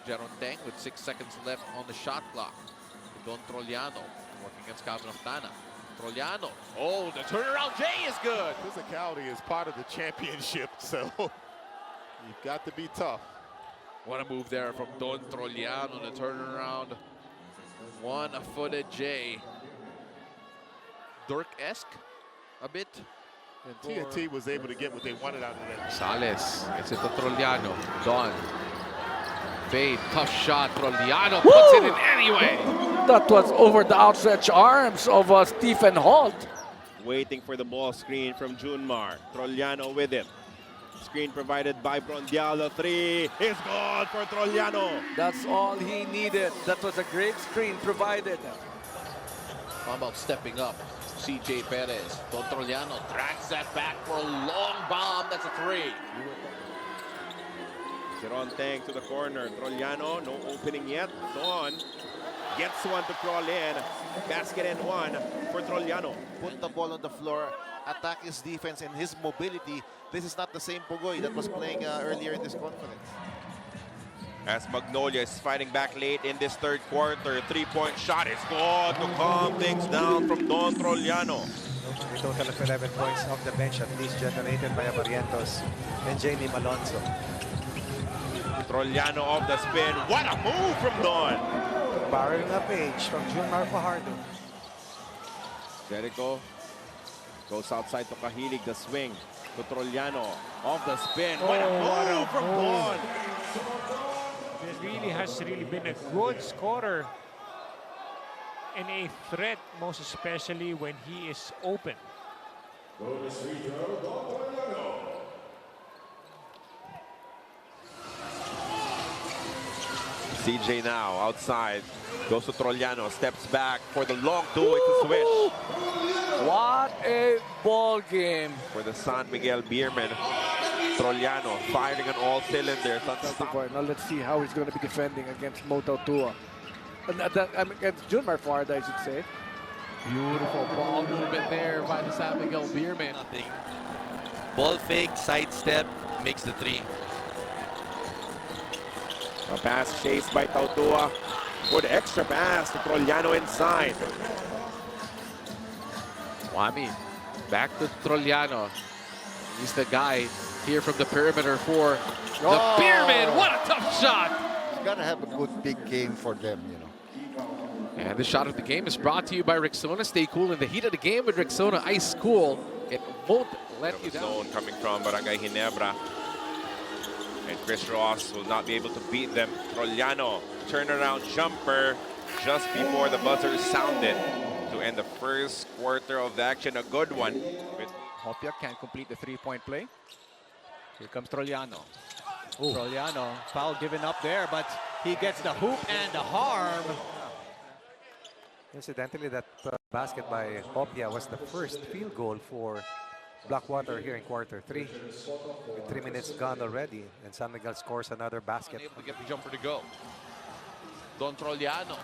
Gerondeng with 6 seconds left on the shot clock. Don Trollano working against Tana. Trollano. Oh, the turnaround J is good. Physicality is part of the championship, so you've got to be tough. What a move there from Don Trollano. The turnaround. One-footed J. Dirk-esque a bit. And TNT was able to get what they wanted out of that. Sales. It's to Trollano. Don. Fade. Tough shot. Trollano puts it in anyway. That was over the outstretched arms of Stephen Holt. Waiting for the ball screen from Junmar. Trollano with him. Screen provided by Brondialo. 3 is good for Trollano. That's all he needed. That was a great screen provided. How about stepping up? CJ Perez. Don Trollano drags that back for a long bomb. That's a 3. Gerondeng to the corner. Trollano, no opening yet. Don gets one to crawl in. Basket and 1 for Trollano. Put the ball on the floor, attack his defense and his mobility. This is not the same Pugoy that was playing earlier in this conference. As Magnolia is fighting back late in this third quarter. 3-point shot is good to calm things down from Don Trollano. A total of 11 points off the bench, at least generated by Barrientos and Jamie Malonzo. Trollano off the spin. What a move from Don. Borrowing a page from Junmar Fajardo. Jericho goes outside to Kahilig. The swing to Trollano. Off the spin. What a move from Don. This really has been a good scorer and a threat, most especially when he is open. CJ now outside. Goes to Trollano. Steps back for the long 2. It's a swish. What a ball game. For the San Miguel Beermen. Trollano firing on all cylinders. Now let's see how he's going to be defending against Moto Tua. Against Junmar Fajardo, I should say. Beautiful ball movement there by the San Miguel Beermen. Nothing. Ball fake, sidestep, makes the 3. A pass chased by Tautua. Good extra pass to Trollano inside. Wami back to Trollano. He's the guy here from the perimeter for the Beerman. What a tough shot! He's got to have a good big game for them, you know. And the shot of the game is brought to you by Rexona. Stay cool in the heat of the game with Rexona Ice Cool. It won't let you down. Zone coming from Barangay Ginebra. And Chris Ross will not be able to beat them. Trollano, turnaround jumper just before the buzzer sounded to end the first quarter of the action. A good one. Hopia can't complete the 3-point play. Here comes Trollano. Trollano, foul given up there, but he gets the hoop and the harm. Incidentally, that basket by Hopia was the first field goal for Blackwater here in quarter 3. With 3 minutes gone already, and San Miguel scores another basket. Able to get the jumper to go. Don Trollano.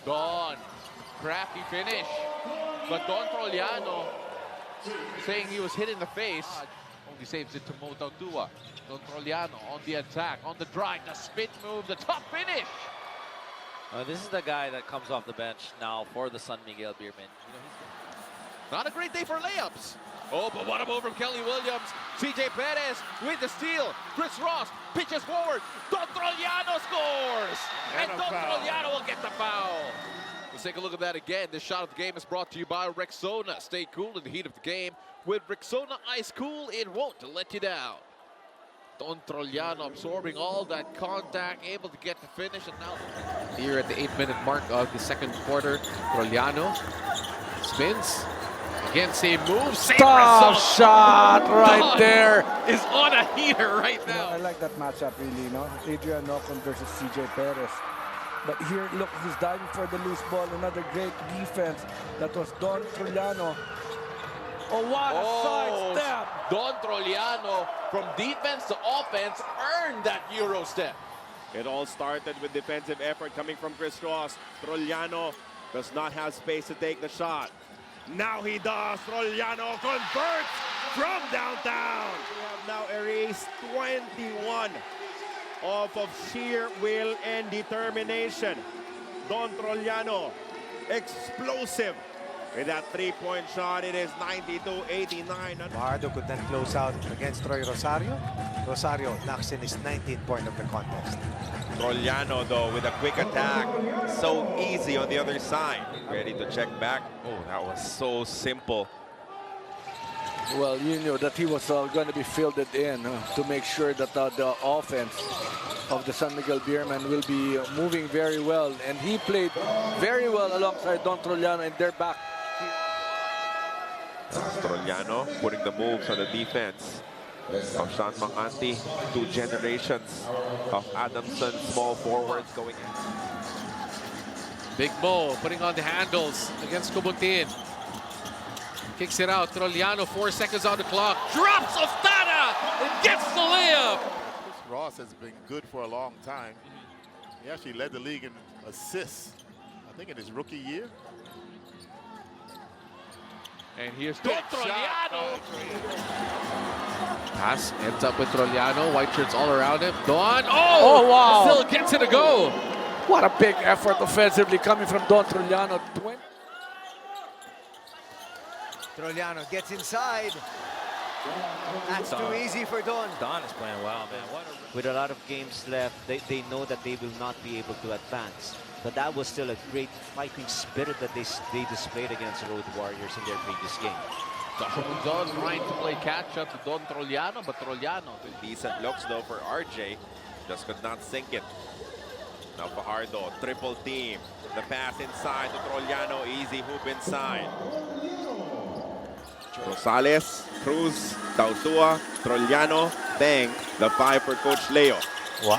Don. Scrappy finish. But Don Trollano saying he was hit in the face. Only saves it to Moto Tua. Don Trollano on the attack, on the drive, the spin move, the top finish. This is the guy that comes off the bench now for the San Miguel Beermen. Not a great day for layups. Oh, but what a move from Kelly Williams. CJ Perez with the steal. Chris Ross pitches forward. Don Trollano scores. And Don Trollano will get the foul. Let's take a look at that again. This shot of the game is brought to you by Rexona. Stay cool in the heat of the game. With Rexona Ice Cool, it won't let you down. Don Trollano absorbing all that contact, able to get the finish, and now here at the 8-minute mark of the second quarter, Trollano spins. Again, same move, same Tough result. shot right Don there. is on a heater right now. I like that matchup really, you know. Adrian Ocon versus CJ Perez. But here, look, he's diving for the loose ball. Another great defense. That was Don Trollano. Oh, what a sidestep! Don Trollano, from defense to offense, earned that Euro step. It all started with defensive effort coming from Chris Ross. Trollano does not have space to take the shot. Now he does. Trollano converts from downtown. We have now erased 21 of sheer will and determination. Don Trollano, explosive. With that three-point shot, it is 92-89. Fajardo could then close out against Troy Rosario. Rosario knocks in his 19th point of the contest. Trolaniano, though, with a quick attack. So easy on the other side. Ready to check back. Oh, that was so simple. Well, you knew that he was going to be fielded in to make sure that the offense of the San Miguel Beermen will be moving very well. And he played very well alongside Don Trollano in their back. Trolaniano putting the moves on the defense of Sean Macanti. Two generations of Adamson small forwards going in. Big Mo putting on the handles against Kubutin. Kicks it out. Trolaniano, 4 seconds on the clock. Drops Ostada and gets the layup. Chris Ross has been good for a long time. He actually led the league in assists, I think in his rookie year. And here's Don Trollano. Pass ends up with Trollano. White shirts all around him. Don. Oh, wow. Still gets it to go. What a big effort offensively coming from Don Trollano. Trolaniano gets inside. That's too easy for Don. Don is playing well, man. With a lot of games left, they know that they will not be able to advance. But that was still a great fighting spirit that they displayed against the Road Warriors in their previous game. Joshua Munzon trying to play catch-up to Don Trollano, but Trollano. Decent looks, though, for RJ. Just could not sink it. Now Fajardo, triple team. The pass inside to Trollano. Easy hoop inside. Rosales, Cruz, Tautua, Trollano, bang. The 5 for Coach Leo. Wow.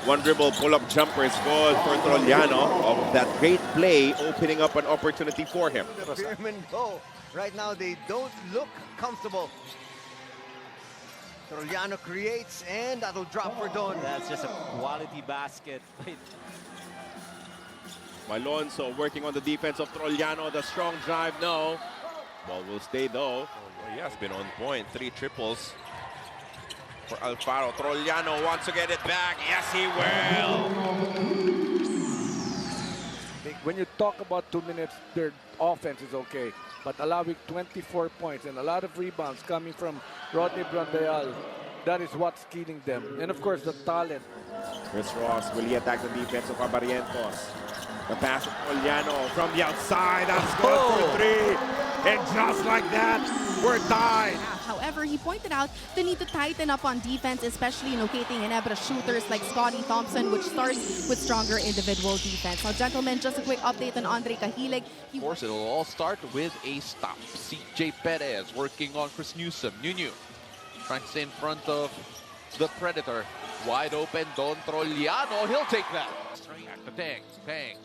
One dribble pull-up jumper is good for Trollano of that great play, opening up an opportunity for him. The Beermen go. Right now, they don't look comfortable. Trollano creates, and that'll drop for Don. That's just a quality basket. Malonzo working on the defense of Trollano. The strong drive, no. Ball will stay, though. Oh, he has been on point. 3 triples for Alfaro. Trollano wants to get it back. Yes, he will. When you talk about 2 minutes, their offense is okay. But allowing 24 points and a lot of rebounds coming from Rodney Brandayal, that is what's killing them. And of course, the talent. Chris Ross will he attack the defense of Abarientos. The pass of Trollano from the outside. That's good for 3. And just like that, we're tied. However, he pointed out the need to tighten up on defense, especially locating Ginebra shooters like Scotty Thompson, which starts with stronger individual defense. Now, gentlemen, just a quick update on Andre Cahilig. Of course, it'll all start with a stop. CJ Perez working on Chris Newsom. Nunu trying to stay in front of the Predator. Wide open, Don Trollano. He'll take that. Back to Tang. Tang.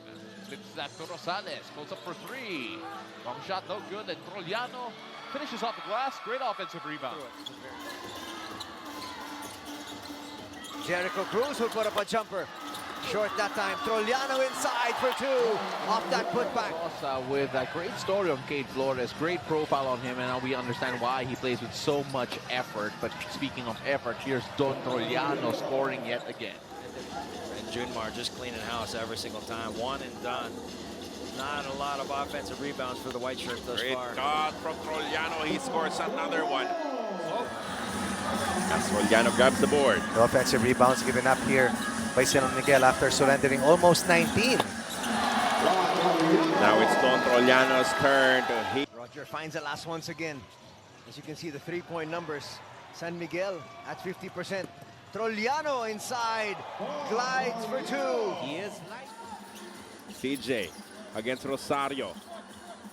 Flips that to Rosales. Goes up for 3. Long shot, no good. And Trollano finishes off the glass. Great offensive rebound. Jericho Cruz will put up a jumper. Short that time. Trollano inside for 2. Off that putback. With a great story on Cade Flores. Great profile on him. And now we understand why he plays with so much effort. But speaking of effort, here's Don Trollano scoring yet again. And Junmar just cleaning house every single time. One and done. Not a lot of offensive rebounds for the white shirts thus far. Great shot from Trollano. He scores another one. As Trollano grabs the board. The offensive rebounds given up here by San Miguel after surrendering almost 19. Now it's Don Trollano's turn to hit. Roger finds it last once again. As you can see, the 3-point numbers. San Miguel at 50%. Trollano inside. Glides for 2. He is. CJ against Rosario.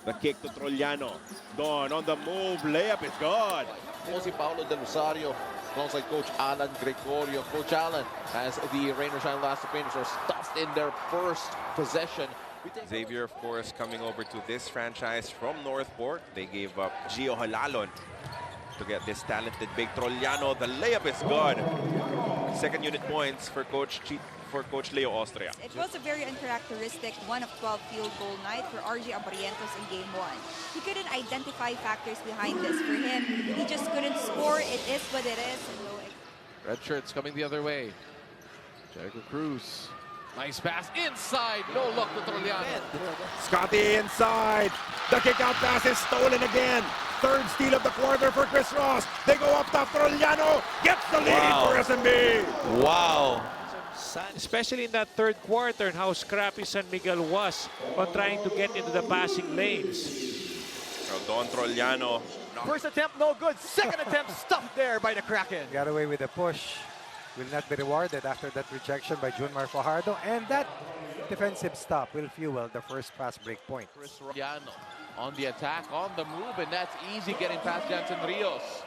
The kick to Trollano. Don on the move. Layup is good. Jose Paulo Del Rosario, alongside Coach Alan Gregorio. Coach Alan has the rain or shine last to finish or stuffed in their first possession. Xavier, of course, coming over to this franchise from Northport. They gave up Gio Halalon to get this talented big Trollano. The layup is good. Second unit points for Coach Leo Austria. It was a very uncharacteristic 1 of 12 field goal night for RJ Abarientos in Game 1. He couldn't identify factors behind this. For him, he just couldn't score. It is what it is. Red shirts coming the other way. Jericho Cruz. Nice pass inside. No look to Trolaniano. Scotty inside. The kick-out pass is stolen again. Third steal of the quarter for Chris Ross. They go up top. Trolaniano gets the lead for SMB. Wow. Especially in that third quarter and how scrappy San Miguel was on trying to get into the passing lanes. So Don Trollano. First attempt, no good. Second attempt, stuffed there by the Kraken. Got away with a push. Will not be rewarded after that rejection by Junmar Fajardo. And that defensive stop will fuel the first fast break point. Trolaniano on the attack, on the move, and that's easy getting past Jansen Rios.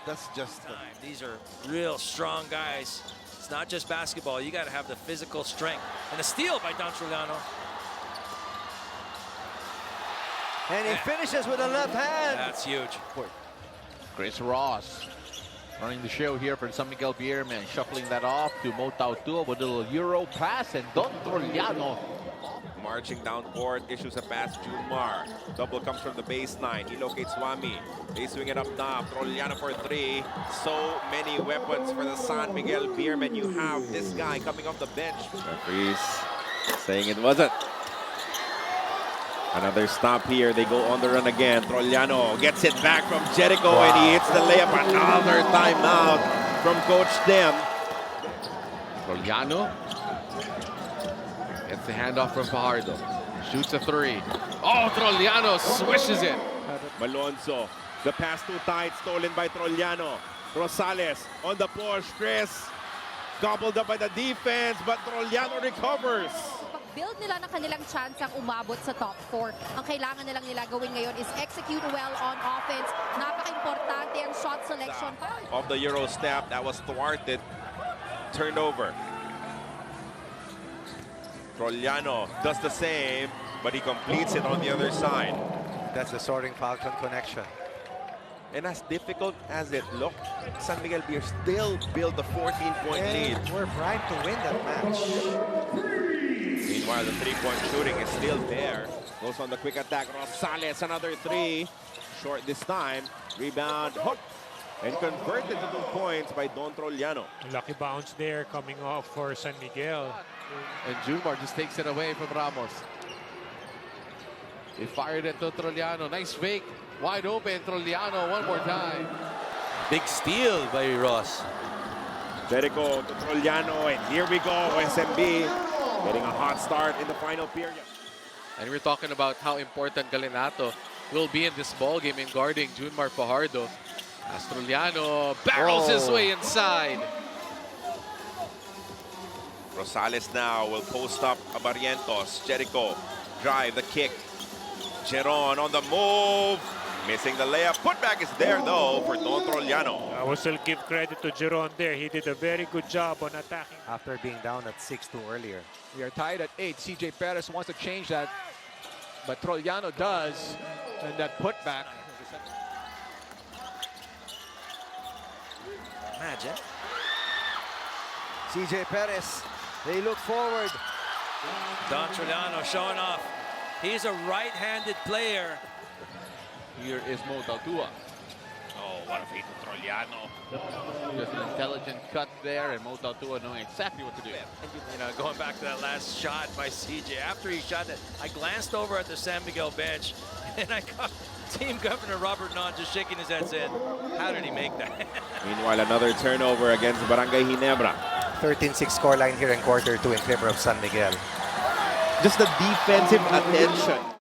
That's just time. These are real strong guys. It's not just basketball. You got to have the physical strength. And a steal by Don Trollano. And he finishes with a left hand. That's huge. Chris Ross running the show here for San Miguel Beermen, shuffling that off to Motao Tua with a little Euro pass, and Don Trollano marching down court, issues a pass to Junmar. Double comes from the baseline. He locates Swami. They swing it up top. Trolaniano for three. So many weapons for the San Miguel Beermen. You have this guy coming off the bench. Referees saying it wasn't. Another stop here. They go on the run again. Trolaniano gets it back from Jericho, and he hits the layup. Another timeout from Coach Dem. Trolaniano gets the handoff from Fajardo. Shoots a three. Oh, Trolaniano swishes it. Malonzo. The pass too tight, stolen by Trolaniano. Rosales on the push. Chris gobbled up by the defense, but Trolaniano recovers. Build nila ng kanilang chance ang umabot sa top 4. Ang kailangan nilang nila gawin ngayon is execute well on offense. Napaka-importante ang shot selection. Of the Euro step, that was thwarted. Turnover. Trolaniano does the same, but he completes it on the other side. That's the Soaring Falcon connection. And as difficult as it looked, San Miguel Beer still built a 14-point lead. We're primed to win that match. Meanwhile, the three-point shooting is still there. Goes on the quick attack. Rosales, another three. Short this time. Rebound, hook. And converted to 2 points by Don Trollano. Lucky bounce there coming off for San Miguel. And Junmar just takes it away from Ramos. He fired it to Trolaniano. Nice fake. Wide open. Trolaniano one more time. Big steal by Ross. Jericho to Trolaniano, and here we go. SMB getting a hot start in the final period. And we're talking about how important Galinato will be in this ball game in guarding Junmar Fajardo. As Trolaniano barrels his way inside. Rosales now will post up Barrientos. Jericho drive the kick. Jeron on the move. Missing the layup. Putback is there though for Don Trollano. I will still give credit to Jeron there. He did a very good job on attacking. After being down at 6-2 earlier. We are tied at 8. CJ Perez wants to change that, but Trolaniano does. And that putback. Imagine. CJ Perez, they look forward. Don Trollano showing off. He's a right-handed player. Here is Motao Tua. Oh, what a feat to Trolaniano. Just an intelligent cut there, and Motao Tua knowing exactly what to do. You know, going back to that last shot by CJ, after he shot it, I glanced over at the San Miguel bench, and I caught Team Governor Robert Nunn just shaking his head saying, how did he make that? Meanwhile, another turnover against Barangay Ginebra. 13-6 scoreline here in quarter 2 in favor of San Miguel. Just the defensive attention.